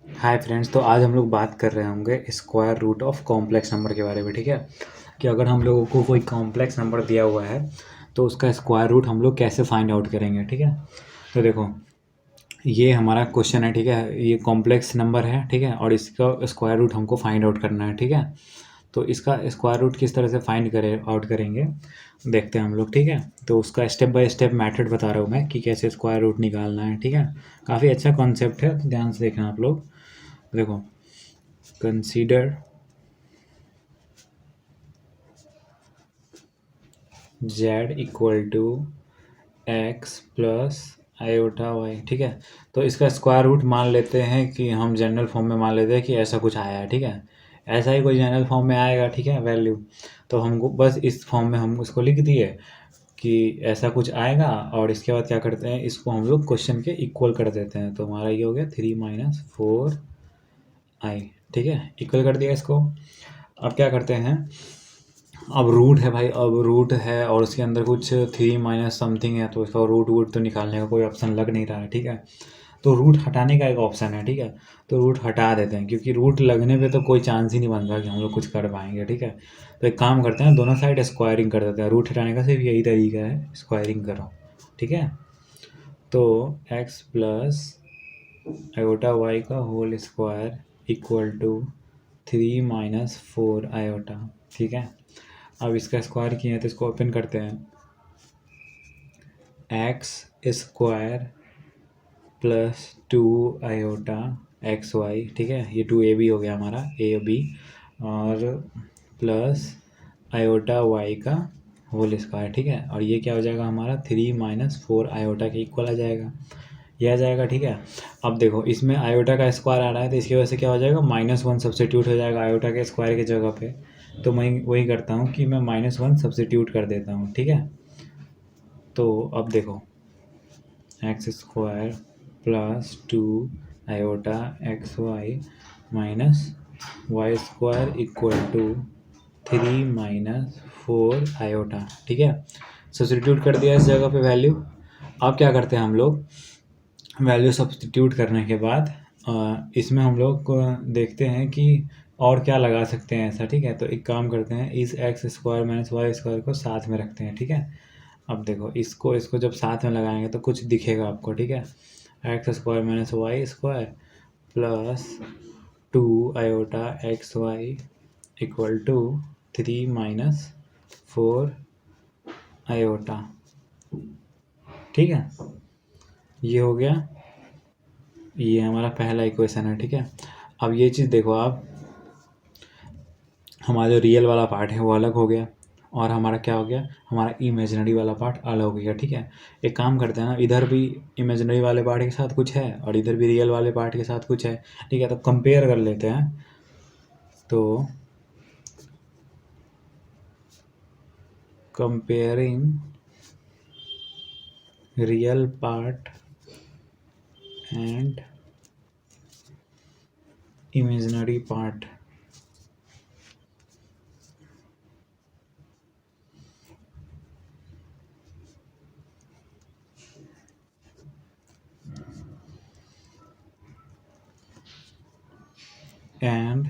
Hi friends, तो आज हम लोग बात कर रहे होंगे square root of complex number के बारे में। ठीक है, कि अगर हम लोगों को कोई कॉम्प्लेक्स नंबर दिया हुआ है तो उसका स्क्वायर रूट हम लोग कैसे फाइंड आउट करेंगे। ठीक है, तो देखो ये हमारा क्वेश्चन है। ठीक है, ये कॉम्प्लेक्स नंबर है। ठीक है, और इसका स्क्वायर रूट हमको फाइंड आउट करना है। ठीक है, तो इसका स्क्वायर रूट किस तरह से फाइंड आउट करेंगे देखते हैं हम लोग। ठीक है, तो उसका स्टेप बाय स्टेप मेथड बता रहा हूँ मैं कि कैसे स्क्वायर रूट निकालना है। ठीक है, काफ़ी अच्छा कॉन्सेप्ट है, तो ध्यान से देखना आप लोग। देखो, consider z equal to X plus iota Y. ठीक है, तो इसका स्क्वायर रूट मान लेते हैं कि हम जनरल फॉर्म में मान लेते हैं कि ऐसा कुछ आया है। ठीक है, ऐसा ही कोई जनरल फॉर्म में आएगा। ठीक है, वैल्यू तो हमको बस इस फॉर्म में हम उसको लिख दिए कि ऐसा कुछ आएगा, और इसके बाद क्या करते हैं, इसको हम लोग क्वेश्चन के इक्वल कर देते हैं। तो हमारा ये हो गया 3 - 4i। ठीक है, इक्वल कर दिया इसको। अब क्या करते हैं, अब रूट है भाई, अब रूट है और उसके अंदर कुछ 3 - समथिंग है, तो इसका रूट वूट तो निकालने का कोई ऑप्शन लग नहीं रहा है। ठीक है, तो रूट हटाने का एक ऑप्शन है। ठीक है, तो रूट हटा देते हैं, क्योंकि रूट लगने पे तो कोई चांस ही नहीं बन रहा कि हम लोग कुछ कर पाएंगे। ठीक है, तो एक काम करते हैं, दोनों साइड स्क्वायरिंग कर देते हैं। रूट हटाने का सिर्फ यही तरीका है, स्क्वायरिंग करो। ठीक है, तो x प्लस आयोटा वाई का whole square equal to 3 - 4 iota. ठीक है, अब इसका स्क्वायर किए हैं तो इसको ओपन करते हैं। X square plus 2 X Y. ठीक है, ये 2ab हो गया हमारा, ए बी, और प्लस आयोटा वाई का होल स्क्वायर। ठीक है, और ये क्या हो जाएगा हमारा 3 - 4 आयोटा के इक्वल आ जाएगा, ये आ जाएगा। ठीक है, अब देखो इसमें आयोटा का स्क्वायर आ रहा है, तो इसकी वजह से क्या हो जाएगा, -1 सब्सिट्यूट हो जाएगा आयोटा के स्क्वायर की जगह पे। तो मैं वही करता हूँ कि मैं -1 सब्सिट्यूट कर देता हूँ। ठीक है, तो अब देखो X square plus 2 X Y minus Y square equal to 3 - 4 ठीक है, सब्सिट्यूट कर दिया इस जगह पे वैल्यू। अब क्या करते हैं हम लोग, वैल्यू सब्सटीट्यूट करने के बाद इसमें हम लोग को देखते हैं कि और क्या लगा सकते हैं ऐसा। ठीक है, तो एक काम करते हैं, इस X square minus Y square को साथ में रखते हैं। ठीक है, अब देखो इसको इसको जब साथ में लगाएंगे तो कुछ दिखेगा आपको। ठीक है, X square minus Y square plus 2 X Y equal to 3 - 4 ठीक है, ये हो गया, ये हमारा पहला इक्वेशन है। ठीक है, अब ये चीज़ देखो आप, हमारा जो रियल वाला पार्ट है वो अलग हो गया, और हमारा क्या हो गया, हमारा इमेजिनरी वाला पार्ट अलग हो गया। ठीक है, एक काम करते हैं ना, इधर भी इमेजिनरी वाले पार्ट के साथ कुछ है और इधर भी रियल वाले पार्ट के साथ कुछ है। ठीक है, तो कंपेयर कर लेते हैं। तो comparing real part and imaginary part, and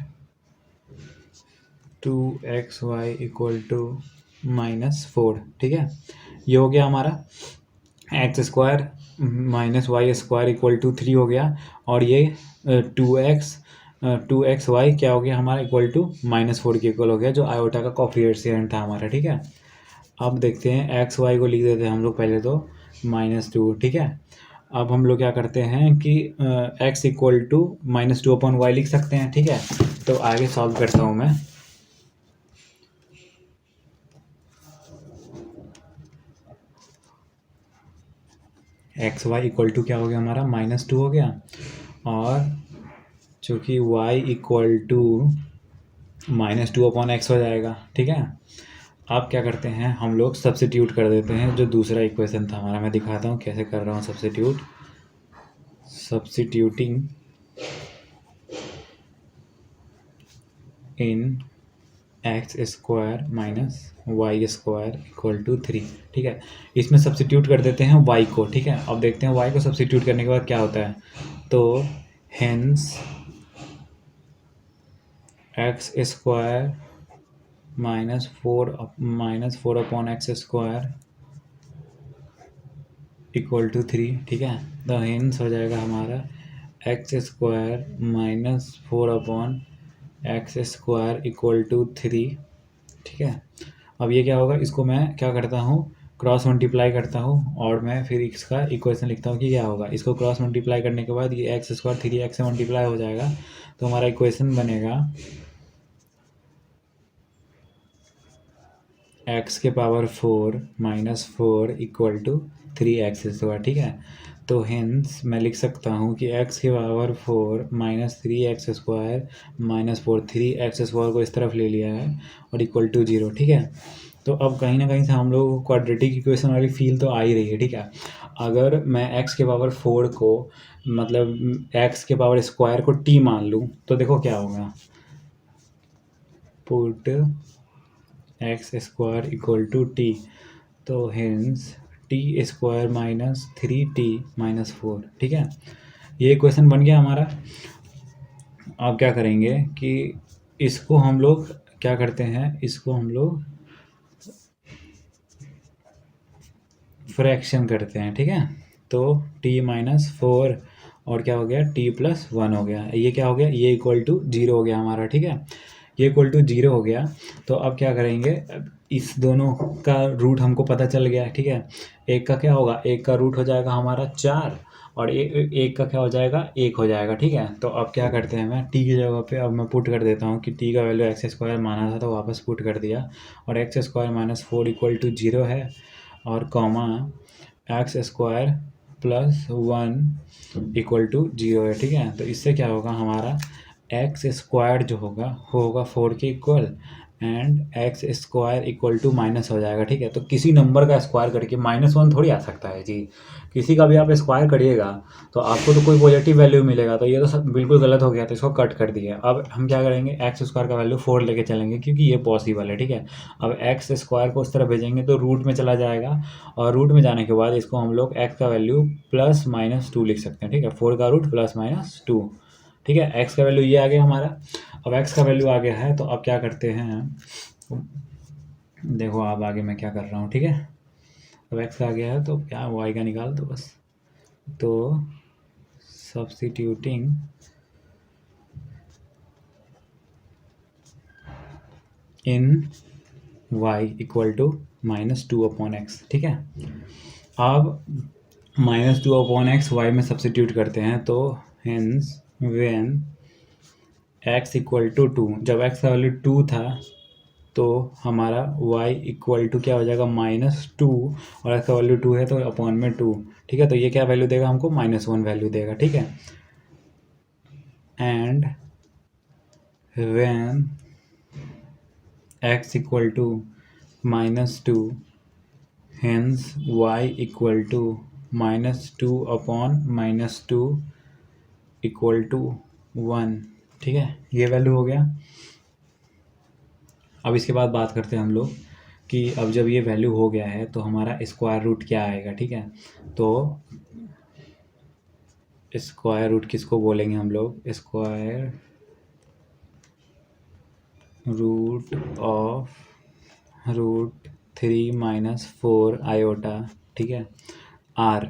2xy equal to -4। ठीक है, ये हो गया हमारा X square minus Y square equal to 3 हो गया, और ये 2x वाई क्या हो गया हमारा, इक्वल टू -4 के इक्वल हो गया, जो आयोटा का कोफिशिएंट था हमारा। ठीक है, अब देखते हैं एक्स वाई को लिख देते हैं हम लोग पहले तो -2। ठीक है, अब हम लोग क्या करते हैं कि x इक्वल टू -2/y लिख सकते हैं। ठीक है, तो आगे सॉल्व करता हूँ मैं। एक्स वाई इक्वल टू क्या हो गया हमारा, -2 हो गया, और चूँकि y इक्वल टू -2/x हो जाएगा। ठीक है, अब क्या करते हैं, हम लोग सब्सिट्यूट कर देते हैं जो दूसरा इक्वेशन था हमारा। मैं दिखाता हूँ कैसे कर रहा हूँ substituting in X square minus Y square equal to 3। ठीक है, इसमें सब्सिट्यूट कर देते हैं y को। ठीक है, अब देखते हैं y को सब्सिट्यूट करने के बाद क्या होता है। तो hence X square -4 upon X square equal to 3, ठीक है। तो हिंस हो जाएगा हमारा X square -4 upon X square equal to 3, ठीक है। अब ये क्या होगा, इसको मैं क्या करता हूँ, क्रॉस मल्टीप्लाई करता हूँ और मैं फिर इसका इक्वेशन लिखता हूँ कि क्या होगा। इसको क्रॉस मल्टीप्लाई करने के बाद ये एक्स स्क्वायर 3x से मल्टीप्लाई हो जाएगा, तो हमारा इक्वेशन बनेगा x के power 4 -4 equal to 3x square, ठीक है। तो हिंस मैं लिख सकता हूँ कि x के power 4 -3x square -4 3x square को इस तरफ ले लिया है और इक्वल टू 0, ठीक है। तो अब कहीं ना कहीं से हम लोग को क्वाड्रेटिक इक्वेशन वाली फील तो आ ही रही है, ठीक है। अगर मैं x के पावर 4 को मतलब x के पावर स्क्वायर को t मान लूँ तो देखो क्या होगा, put X square equal to T, तो हेंस टी स्क्वायर -3t -4, ठीक है। ये क्वेश्चन बन गया हमारा। अब क्या करेंगे कि इसको हम लोग क्या करते हैं, इसको हम लोग फ्रैक्शन करते हैं, ठीक है। तो t-4 और क्या हो गया t+1 हो गया, ये क्या हो गया, ये इक्वल टू 0 हो गया हमारा, ठीक है। ये इक्वल टू 0 हो गया। तो अब क्या करेंगे, इस दोनों का रूट हमको पता चल गया, ठीक है। एक का क्या होगा, एक का रूट हो जाएगा हमारा 4 और एक का क्या हो जाएगा, 1 हो जाएगा, ठीक है। तो अब क्या करते हैं, मैं t की जगह पे अब मैं पुट कर देता हूँ कि t का वैल्यू एक्स स्क्वायर माना था तो वापस पुट कर दिया, और एक्स स्क्वायर -4 इक्वल टू 0 है, और comma X square +1 equal to 0 है, ठीक है। तो इससे क्या होगा, हमारा एक्स स्क्वायर जो होगा वो होगा 4 के equal, and X square equal to minus हो जाएगा, ठीक है। तो किसी नंबर का स्क्वायर करके -1 थोड़ी आ सकता है जी, किसी का भी आप स्क्वायर करिएगा तो आपको तो कोई पॉजिटिव वैल्यू मिलेगा, तो ये तो सब बिल्कुल गलत हो गया, तो इसको कट कर दिया। अब हम क्या करेंगे, एक्स स्क्वायर का वैल्यू 4 लेके चलेंगे क्योंकि ये पॉसिबल है, ठीक है। अब एक्स स्क्वायर को उस तरह भेजेंगे तो रूट में चला जाएगा, और रूट में जाने के बाद इसको हम लोग एक्स का वैल्यू +-2 लिख सकते हैं, ठीक है। 4 का रूट +-2, ठीक है। एक्स का वैल्यू ये आ गया हमारा। अब एक्स का वैल्यू आ गया है तो अब क्या करते हैं, देखो अब आगे मैं क्या कर रहा हूँ, ठीक है। अब एक्स आ गया है तो क्या वाई का निकाल दो बस। तो substituting in y equal to -2 upon X, ठीक है। अब -2 अपॉन एक्स वाई में सब्स्टिट्यूट करते हैं, तो hence when x equal to 2, जब x का वैल्यू 2 था तो हमारा y इक्वल टू क्या हो जाएगा, -2, और x का वैल्यू 2 है तो अपॉन में 2, ठीक है। तो ये क्या वैल्यू देगा हमको, -1 वैल्यू देगा, ठीक है। And when x equal to -2, hence y equal to -2 upon -2 equal to 1, ठीक है। ये वैल्यू हो गया। अब इसके बाद बात करते हैं हम लोग कि अब जब ये वैल्यू हो गया है तो हमारा स्क्वायर रूट क्या आएगा, ठीक है। तो स्क्वायर रूट किसको बोलेंगे हम लोग, स्क्वायर रूट ऑफ √3 - 4 आयोटा, ठीक है, आर,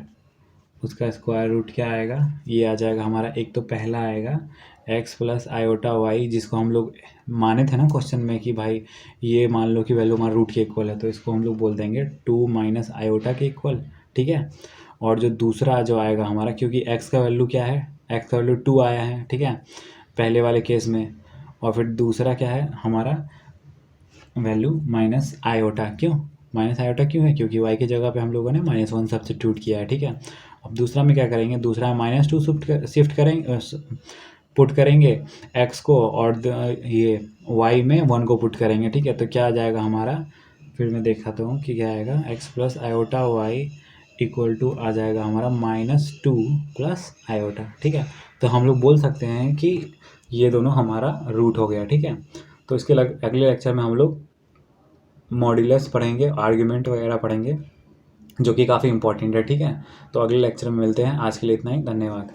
उसका स्क्वायर रूट क्या आएगा, ये आ जाएगा हमारा। एक तो पहला आएगा x + आयोटा y, जिसको हम लोग माने थे ना क्वेश्चन में कि भाई ये मान लो कि वैल्यू हमारा रूट के इक्वल है, तो इसको हम लोग बोल देंगे 2 - आयोटा के इक्वल, ठीक है। और जो दूसरा जो आएगा हमारा, क्योंकि x का वैल्यू क्या है, x का वैल्यू 2 आया है, ठीक है, पहले वाले केस में। और फिर दूसरा क्या है हमारा वैल्यू -आयोटा, क्यों -आयोटा क्यों है, क्योंकि y की जगह पे हम लोगों ने -1 सब्स्टिट्यूट किया है, ठीक है। अब दूसरा में क्या करेंगे, दूसरा -2 शिफ्ट करेंगे, पुट करेंगे x को, और ये y में 1 को पुट करेंगे, ठीक है। तो क्या आ जाएगा हमारा, फिर मैं दिखाता हूँ कि क्या आएगा, x + iota y equal to आ जाएगा हमारा -2 + आयोटा, ठीक है। तो हम लोग बोल सकते हैं कि ये दोनों हमारा रूट हो गया, ठीक है। तो इसके अगले लेक्चर में हम लोग मॉड्यूलस पढ़ेंगे, आर्ग्यूमेंट वगैरह पढ़ेंगे, जो कि काफ़ी इंपॉर्टेंट है, ठीक है। तो अगले लेक्चर में मिलते हैं, आज के लिए इतना ही, धन्यवाद।